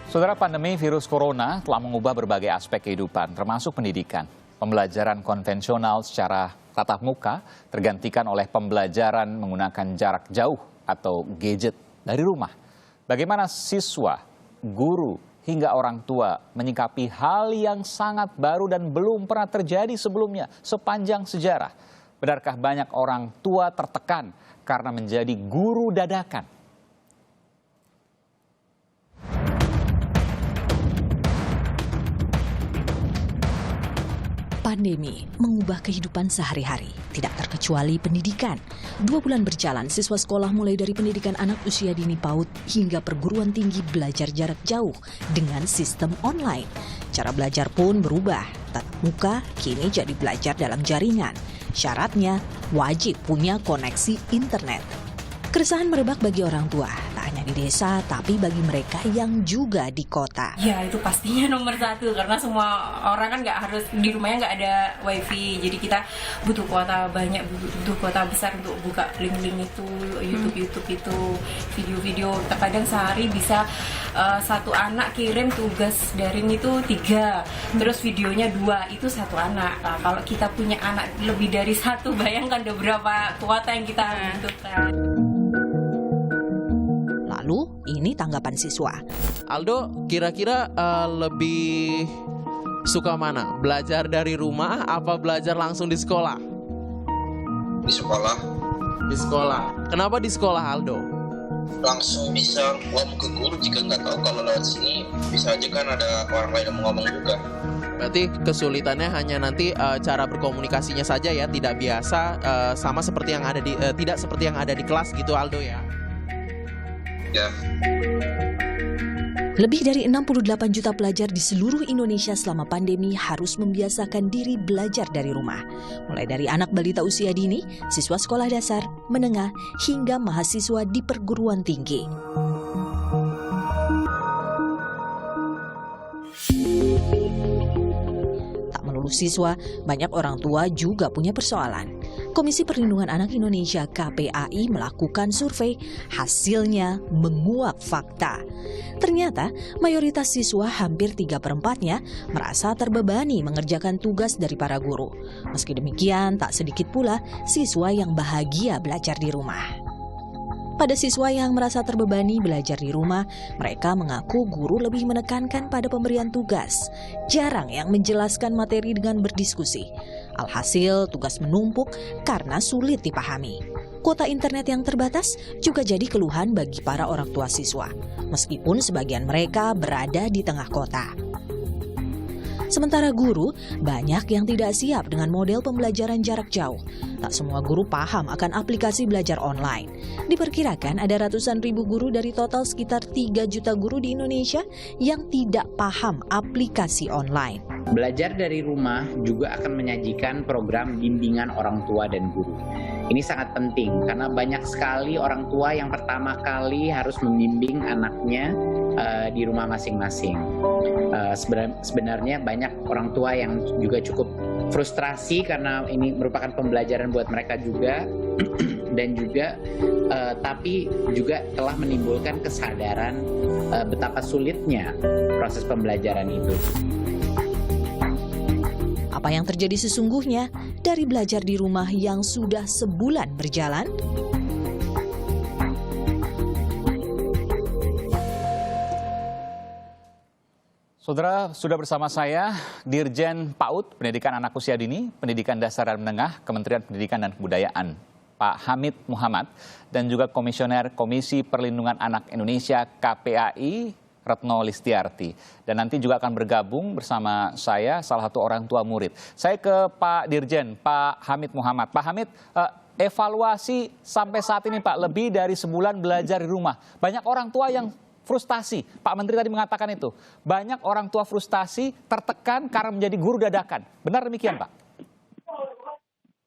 Saudara, pandemi virus corona telah mengubah berbagai aspek kehidupan, termasuk pendidikan. Pembelajaran konvensional secara tatap muka tergantikan oleh pembelajaran menggunakan jarak jauh atau gadget dari rumah. Bagaimana siswa, guru, hingga orang tua menyikapi hal yang sangat baru dan belum pernah terjadi sebelumnya sepanjang sejarah? Benarkah banyak orang tua tertekan karena menjadi guru dadakan? Pandemi mengubah kehidupan sehari-hari, tidak terkecuali pendidikan. 2 bulan berjalan, siswa sekolah mulai dari pendidikan anak usia dini PAUD hingga perguruan tinggi belajar jarak jauh dengan sistem online. Cara belajar pun berubah, tatap muka kini jadi belajar dalam jaringan. Syaratnya wajib punya koneksi internet. Keresahan merebak bagi orang tua, tak hanya di desa, tapi bagi mereka yang juga di kota. Ya, itu pastinya nomor 1, karena semua orang kan nggak harus, di rumahnya nggak ada wifi, jadi kita butuh kuota banyak, butuh kuota besar untuk buka link-link itu, YouTube itu, video-video. Terkadang sehari bisa satu anak kirim tugas daring itu 3, terus videonya 2, itu satu anak. Nah, kalau kita punya anak lebih dari 1, bayangkan udah berapa kuota yang kita butuhkan. Lalu, ini tanggapan siswa. Aldo, kira-kira lebih suka mana? Belajar dari rumah apa belajar langsung di sekolah? Di sekolah. Di sekolah. Kenapa di sekolah, Aldo? Langsung bisa ngomong ke guru jika nggak tahu. Kalau lewat sini bisa aja kan ada orang lain yang mau ngomong juga. Berarti kesulitannya hanya nanti cara berkomunikasinya saja ya, tidak biasa sama seperti yang ada di tidak seperti yang ada di kelas gitu, Aldo ya. Ya. Lebih dari 68 juta pelajar di seluruh Indonesia selama pandemi harus membiasakan diri belajar dari rumah. Mulai dari anak balita usia dini, siswa sekolah dasar, menengah, hingga mahasiswa di perguruan tinggi. Tak melulu siswa, banyak orang tua juga punya persoalan. Komisi Perlindungan Anak Indonesia (KPAI) melakukan survei, hasilnya menguak fakta. Ternyata mayoritas siswa, hampir 3/4-nya, merasa terbebani mengerjakan tugas dari para guru. Meski demikian, tak sedikit pula siswa yang bahagia belajar di rumah. Pada siswa yang merasa terbebani belajar di rumah, mereka mengaku guru lebih menekankan pada pemberian tugas. Jarang yang menjelaskan materi dengan berdiskusi. Alhasil, tugas menumpuk karena sulit dipahami. Kuota internet yang terbatas juga jadi keluhan bagi para orang tua siswa, meskipun sebagian mereka berada di tengah kota. Sementara guru, banyak yang tidak siap dengan model pembelajaran jarak jauh. Tak semua guru paham akan aplikasi belajar online. Diperkirakan ada ratusan ribu guru dari total sekitar 3 juta guru di Indonesia yang tidak paham aplikasi online. Belajar dari rumah juga akan menyajikan program bimbingan orang tua dan guru. Ini sangat penting karena banyak sekali orang tua yang pertama kali harus membimbing anaknya di rumah masing-masing. Sebenarnya banyak orang tua yang juga cukup frustrasi karena ini merupakan pembelajaran buat mereka juga dan juga tapi juga telah menimbulkan kesadaran betapa sulitnya proses pembelajaran itu. Apa yang terjadi sesungguhnya dari belajar di rumah yang sudah sebulan berjalan? Saudara, sudah bersama saya Dirjen PAUD, Pendidikan Anak Usia Dini, Pendidikan Dasar dan Menengah, Kementerian Pendidikan dan Kebudayaan, Pak Hamid Muhammad, dan juga Komisioner Komisi Perlindungan Anak Indonesia (KPAI), Retno Listiarti. Dan nanti juga akan bergabung bersama saya salah satu orang tua murid. Saya ke Pak Dirjen, Pak Hamid Muhammad. Pak Hamid, evaluasi sampai saat ini Pak, lebih dari sebulan belajar di rumah. Banyak orang tua yang frustasi. Pak Menteri tadi mengatakan itu. Banyak orang tua frustasi, tertekan karena menjadi guru dadakan. Benar demikian, Pak?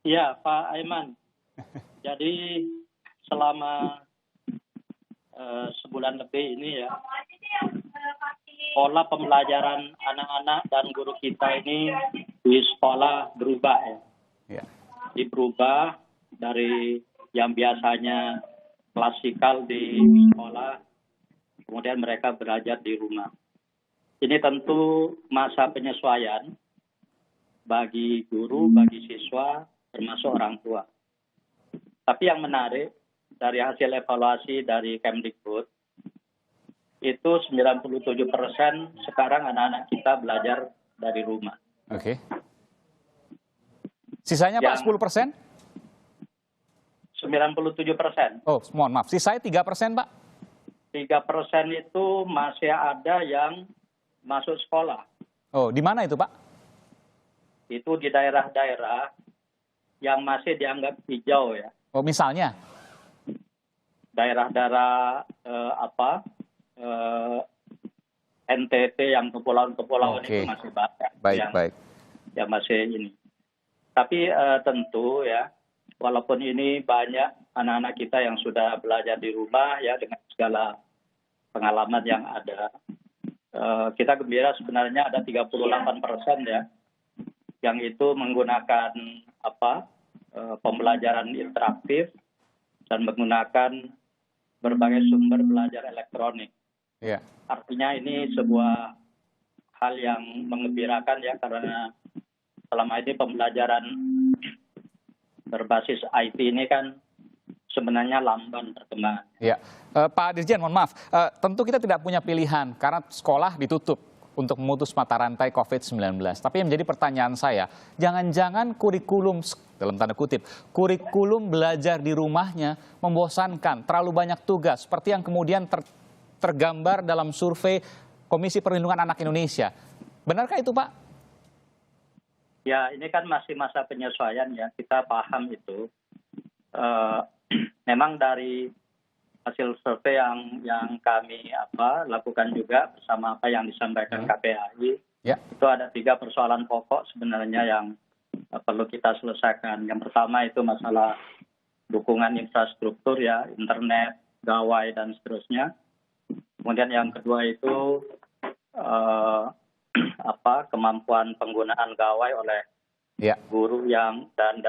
Ya, Pak Aiman. Jadi selama sebulan lebih ini ya, pola pembelajaran anak-anak dan guru kita ini di sekolah berubah ya. Ya. Berubah dari yang biasanya klasikal di sekolah, kemudian mereka belajar di rumah. ini tentu masa penyesuaian bagi guru, bagi siswa, termasuk orang tua. Tapi yang menarik dari hasil evaluasi dari Kemdikbud, itu 97% sekarang anak-anak kita belajar dari rumah. Oke. Sisanya Pak 10%? 97%. Oh, mohon maaf. Sisanya 3% Pak? 3% itu masih ada yang masuk sekolah. Oh, di mana itu Pak? Itu di daerah-daerah yang masih dianggap hijau ya. Oh, misalnya? Daerah-daerah NTT yang kepulauan-kepulauan itu masih banyak. Baik. Yang masih ini. Tapi tentu ya, walaupun ini banyak anak-anak kita yang sudah belajar di rumah ya dengan segala pengalaman yang ada, kita gembira sebenarnya ada 38% ya, yang itu menggunakan pembelajaran interaktif dan menggunakan berbagai sumber belajar elektronik. Iya. Artinya ini sebuah hal yang menggembirakan ya, karena selama ini pembelajaran berbasis IT ini kan sebenarnya lamban perkembangan. Ya, Pak Dirjen, mohon maaf, tentu kita tidak punya pilihan karena sekolah ditutup untuk memutus mata rantai COVID-19. Tapi yang menjadi pertanyaan saya, jangan-jangan kurikulum, dalam tanda kutip, kurikulum belajar di rumahnya membosankan, terlalu banyak tugas, seperti yang kemudian tergambar dalam survei Komisi Perlindungan Anak Indonesia. Benarkah itu, Pak? Ya, ini kan masih masa penyesuaian ya, kita paham itu. Memang dari hasil survei yang kami lakukan juga bersama apa yang disampaikan KPAI, itu ada 3 persoalan pokok sebenarnya yang perlu kita selesaikan. Yang pertama itu masalah dukungan infrastruktur ya, internet, gawai dan seterusnya. Kemudian yang kedua itu kemampuan penggunaan gawai oleh guru yang dan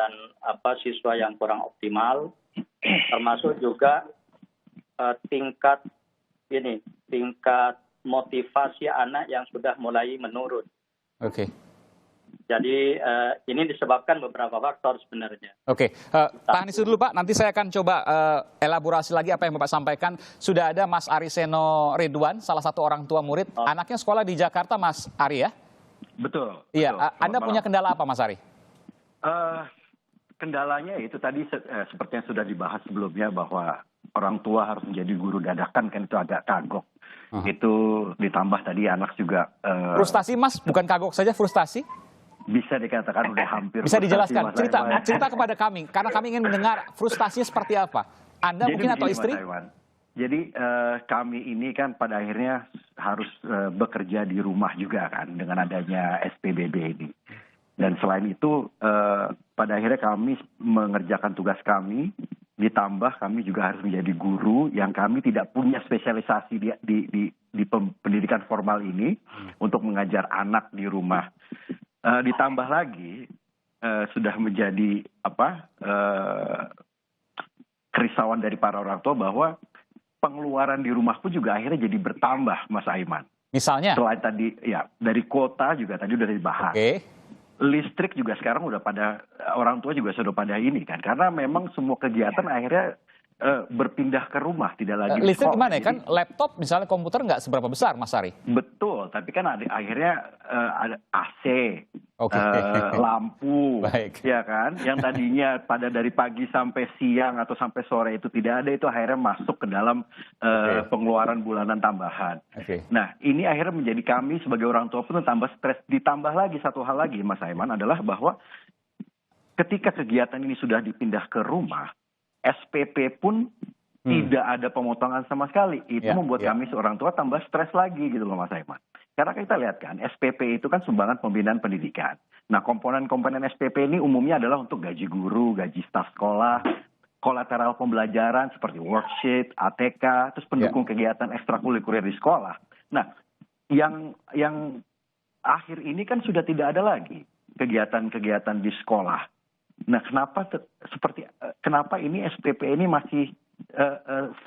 siswa yang kurang optimal, termasuk juga tingkat motivasi anak yang sudah mulai menurun. Oke. Jadi ini disebabkan beberapa faktor sebenarnya. Oke, tahan di situ dulu Pak, nanti saya akan coba elaborasi lagi apa yang Bapak sampaikan. Sudah ada Mas Ariseno Ridwan, salah satu orang tua murid. Anaknya sekolah di Jakarta, Mas Ari ya? Betul. Iya, betul. Anda punya kendala apa Mas Ari? Kendalanya itu tadi seperti yang sudah dibahas sebelumnya, bahwa orang tua harus menjadi guru dadakan, kan itu agak kagok. Itu ditambah tadi anak juga... Frustasi Mas, bukan kagok saja, frustasi? Bisa dikatakan udah hampir. Bisa dijelaskan, cerita kepada kami, karena kami ingin mendengar frustasinya seperti apa. Anda Jadi mungkin atau begini, istri? Mas Aiwan. Jadi kami ini kan pada akhirnya harus bekerja di rumah juga kan, dengan adanya SPBB ini. Dan selain itu pada akhirnya kami mengerjakan tugas kami, ditambah kami juga harus menjadi guru yang kami tidak punya spesialisasi di pendidikan formal ini untuk mengajar anak di rumah. Ditambah lagi sudah menjadi kerisauan dari para orang tua bahwa pengeluaran di rumah pun juga akhirnya jadi bertambah, Mas Aiman. Misalnya? Selain tadi ya dari kuota juga tadi udah dibahas. Oke. Listrik juga sekarang udah pada, orang tua juga sudah pada ini kan, karena memang semua kegiatan akhirnya berpindah ke rumah, tidak lagi listrik sekolah. gimana ya? Kan laptop misalnya komputer nggak seberapa besar Mas Ari? Betul, tapi kan akhirnya ada AC, lampu, Baik. ya kan, yang tadinya pada dari pagi sampai siang atau sampai sore itu tidak ada, itu akhirnya masuk ke dalam pengeluaran bulanan tambahan. Nah, ini akhirnya menjadi kami sebagai orang tua pun tambah stres. Ditambah lagi satu hal lagi, Mas Aiman, adalah bahwa ketika kegiatan ini sudah dipindah ke rumah, SPP pun tidak ada pemotongan sama sekali. Itu membuat kami seorang tua tambah stres lagi gitu loh Mas Aiman. Karena kita lihat kan, SPP itu kan sumbangan pembinaan pendidikan. Nah, komponen-komponen SPP ini umumnya adalah untuk gaji guru, gaji staf sekolah, kolateral pembelajaran seperti worksheet, ATK, terus pendukung kegiatan ekstrakurikuler di sekolah. Nah, yang akhir ini kan sudah tidak ada lagi kegiatan-kegiatan di sekolah. Nah, kenapa ini SPP ini masih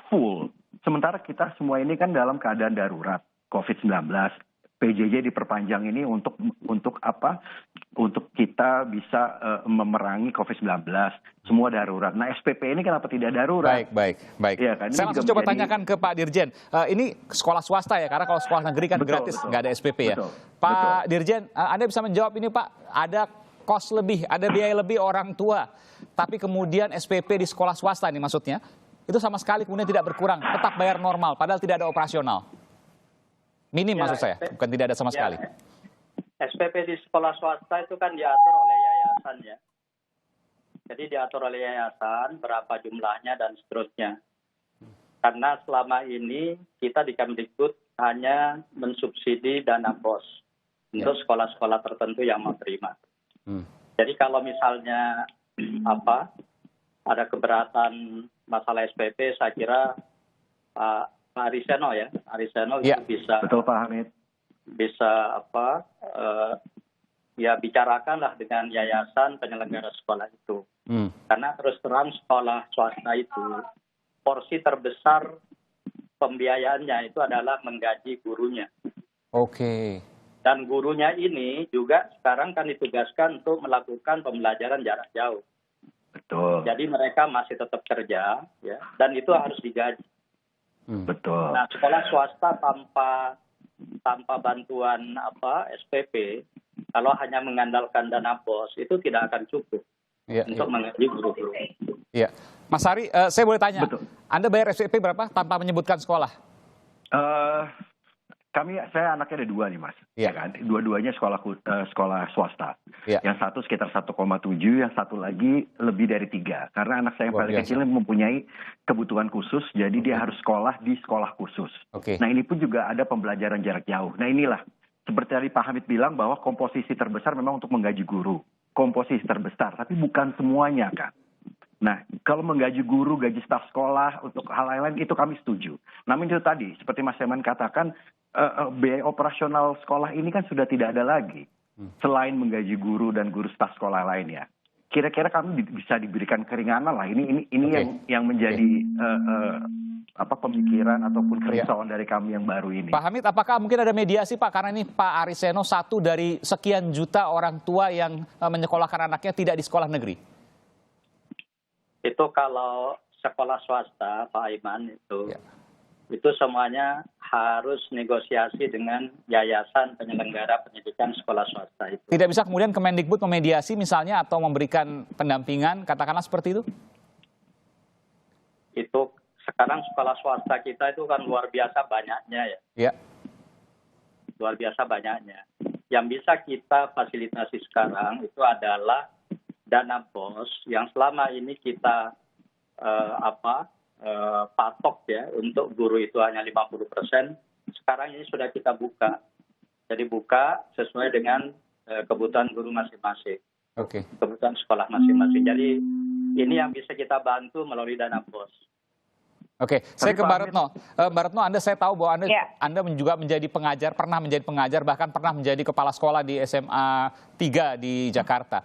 full? Sementara kita semua ini kan dalam keadaan darurat COVID-19. PJJ diperpanjang ini untuk apa? Untuk kita bisa memerangi COVID-19. Semua darurat. Nah, SPP ini kenapa tidak darurat? Baik. Ya, kan? Saya langsung coba tanyakan ke Pak Dirjen. Ini sekolah swasta ya, karena kalau sekolah negeri kan gratis, nggak ada SPP ya. Pak Dirjen, Anda bisa menjawab ini Pak, ada kos lebih, ada biaya lebih orang tua, tapi kemudian SPP di sekolah swasta nih maksudnya, itu sama sekali kemudian tidak berkurang, tetap bayar normal, padahal tidak ada operasional. Minim maksud saya, bukan tidak ada sama sekali. SPP di sekolah swasta itu kan diatur oleh yayasan ya. Jadi diatur oleh yayasan berapa jumlahnya dan seterusnya. Karena selama ini kita di Kemdikbud hanya mensubsidi dana BOS untuk sekolah-sekolah tertentu yang mau terima. Jadi kalau misalnya ada keberatan masalah SPP, saya kira Pak Ariseno itu bisa. Betul Pak Hamid. Bisa bicarakanlah dengan yayasan penyelenggara sekolah itu. Karena terus terang sekolah swasta itu porsi terbesar pembiayaannya itu adalah menggaji gurunya. Oke. Dan gurunya ini juga sekarang kan ditugaskan untuk melakukan pembelajaran jarak jauh. Betul. Jadi mereka masih tetap kerja ya, dan itu harus digaji. Betul. Nah, sekolah swasta tanpa bantuan SPP, kalau hanya mengandalkan dana BOS itu tidak akan cukup untuk menggaji guru-guru. Iya, Mas Ari, saya boleh tanya, Anda bayar SPP berapa tanpa menyebutkan sekolah? Saya anaknya ada 2 nih Mas, ya kan? Dua-duanya sekolah swasta. Yang satu sekitar 1,7, yang satu lagi lebih dari 3. Karena anak saya yang paling kecil mempunyai kebutuhan khusus, jadi dia harus sekolah di sekolah khusus. Nah ini pun juga ada pembelajaran jarak jauh. Nah inilah, seperti tadi Pak Hamid bilang bahwa komposisi terbesar memang untuk menggaji guru. Komposisi terbesar, tapi bukan semuanya kan. Nah, kalau menggaji guru, gaji staf sekolah, untuk hal lain itu kami setuju. Namun itu tadi, seperti Mas Eman katakan, biaya operasional sekolah ini kan sudah tidak ada lagi. Selain menggaji guru dan guru staf sekolah lainnya. Kira-kira kami bisa diberikan keringanan lah. Ini yang menjadi pemikiran ataupun kerisauan dari kami yang baru ini. Pak Hamid, apakah mungkin ada mediasi Pak? Karena ini Pak Ariseno satu dari sekian juta orang tua yang menyekolahkan anaknya tidak di sekolah negeri. Itu kalau sekolah swasta, Pak Aiman, itu semuanya harus negosiasi dengan yayasan penyelenggara pendidikan sekolah swasta itu. Tidak bisa kemudian Kemendikbud memediasi misalnya atau memberikan pendampingan, katakanlah seperti itu? Itu sekarang sekolah swasta kita itu kan luar biasa banyaknya ya. Luar biasa banyaknya. Yang bisa kita fasilitasi sekarang itu adalah dana BOS yang selama ini kita patok ya untuk guru itu hanya 50%. Sekarang ini sudah kita buka. Jadi buka sesuai dengan kebutuhan guru masing-masing. Kebutuhan sekolah masing-masing. Jadi ini yang bisa kita bantu melalui dana BOS. Saya ke Mbak Retno. Mbak Retno, saya tahu bahwa Anda juga menjadi pengajar, pernah menjadi pengajar, bahkan pernah menjadi kepala sekolah di SMA 3 di Jakarta.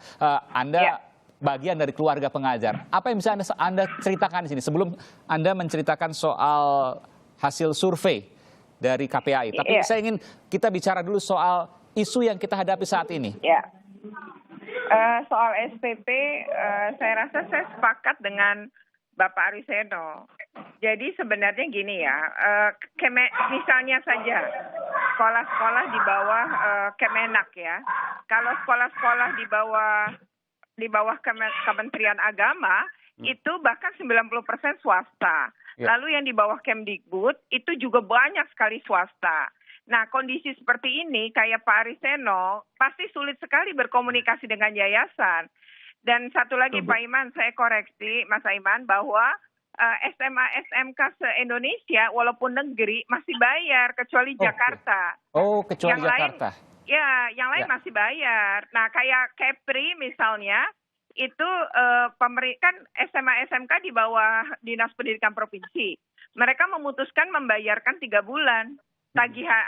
Anda bagian dari keluarga pengajar. Apa yang bisa Anda ceritakan di sini sebelum Anda menceritakan soal hasil survei dari KPAI? Tapi saya ingin kita bicara dulu soal isu yang kita hadapi saat ini. Soal SPP, saya rasa saya sepakat dengan Bapak Ariseno. Jadi sebenarnya gini ya, misalnya saja sekolah-sekolah di bawah Kemenak ya. Kalau sekolah-sekolah di bawah Kementerian Agama itu bahkan 90% swasta. Lalu yang di bawah Kemdikbud itu juga banyak sekali swasta. Nah, kondisi seperti ini kayak Pak Ariseno pasti sulit sekali berkomunikasi dengan yayasan. Dan satu lagi Pak Iman, saya koreksi Mas Aiman bahwa SMA SMK se-Indonesia walaupun negeri masih bayar kecuali Jakarta. Kecuali Jakarta. Yang lain masih bayar. Nah, kayak Kepri misalnya itu kan SMA SMK di bawah Dinas Pendidikan Provinsi. Mereka memutuskan membayarkan 3 bulan tagihan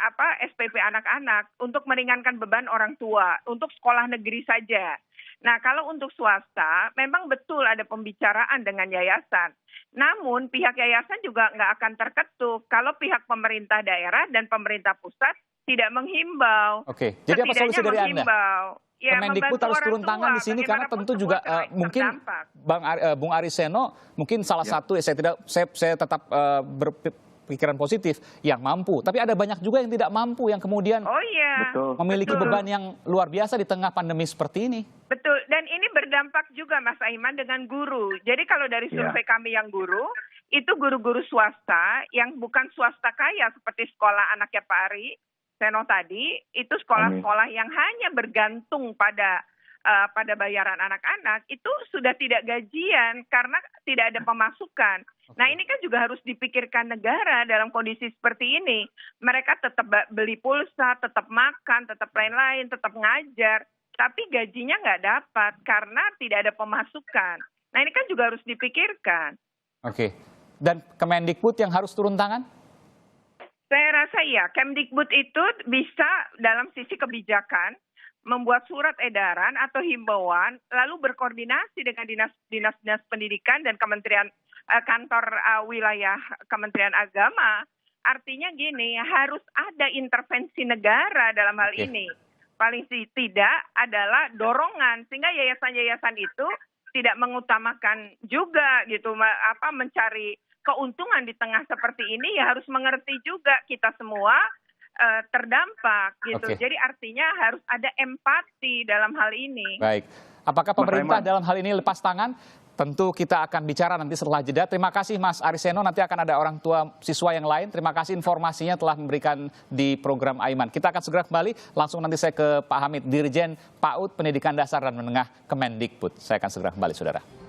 SPP anak-anak untuk meringankan beban orang tua untuk sekolah negeri saja. Nah, kalau untuk swasta, memang betul ada pembicaraan dengan yayasan. Namun, pihak yayasan juga nggak akan terketuk kalau pihak pemerintah daerah dan pemerintah pusat tidak menghimbau. Oke, jadi apa solusi dari Anda? Ya, Kemendikbud harus turun tangan di sini karena tentu juga mungkin Bung Ariseno mungkin salah satu saya tetap berpikiran positif yang mampu, tapi ada banyak juga yang tidak mampu yang kemudian memiliki beban yang luar biasa di tengah pandemi seperti ini. Betul, dan ini berdampak juga Mas Aiman dengan guru. Jadi kalau dari survei kami yang guru, itu guru-guru swasta yang bukan swasta kaya seperti sekolah anaknya Pak Ari Seno tadi, itu sekolah-sekolah yang hanya bergantung pada bayaran anak-anak, itu sudah tidak gajian karena tidak ada pemasukan. Nah ini kan juga harus dipikirkan negara dalam kondisi seperti ini. Mereka tetap beli pulsa, tetap makan, tetap lain-lain, tetap ngajar, tapi gajinya nggak dapat karena tidak ada pemasukan. Nah ini kan juga harus dipikirkan. Oke, dan Kemendikbud yang harus turun tangan? Saya rasa ya, Kemdikbud itu bisa dalam sisi kebijakan membuat surat edaran atau himbauan, lalu berkoordinasi dengan dinas pendidikan dan kementerian kantor wilayah Kementerian Agama. Artinya gini, harus ada intervensi negara dalam hal ini. Paling tidak adalah dorongan sehingga yayasan-yayasan itu tidak mengutamakan juga gitu mencari keuntungan di tengah seperti ini, ya harus mengerti juga kita semua terdampak gitu. Jadi artinya harus ada empati dalam hal ini. Baik. Apakah pemerintah dalam hal ini lepas tangan? Tentu kita akan bicara nanti setelah jeda. Terima kasih Mas Ariseno, nanti akan ada orang tua siswa yang lain. Terima kasih informasinya telah memberikan di program Aiman. Kita akan segera kembali, langsung nanti saya ke Pak Hamid, Dirjen PAUD Pendidikan Dasar dan Menengah Kemendikbud. Saya akan segera kembali, saudara.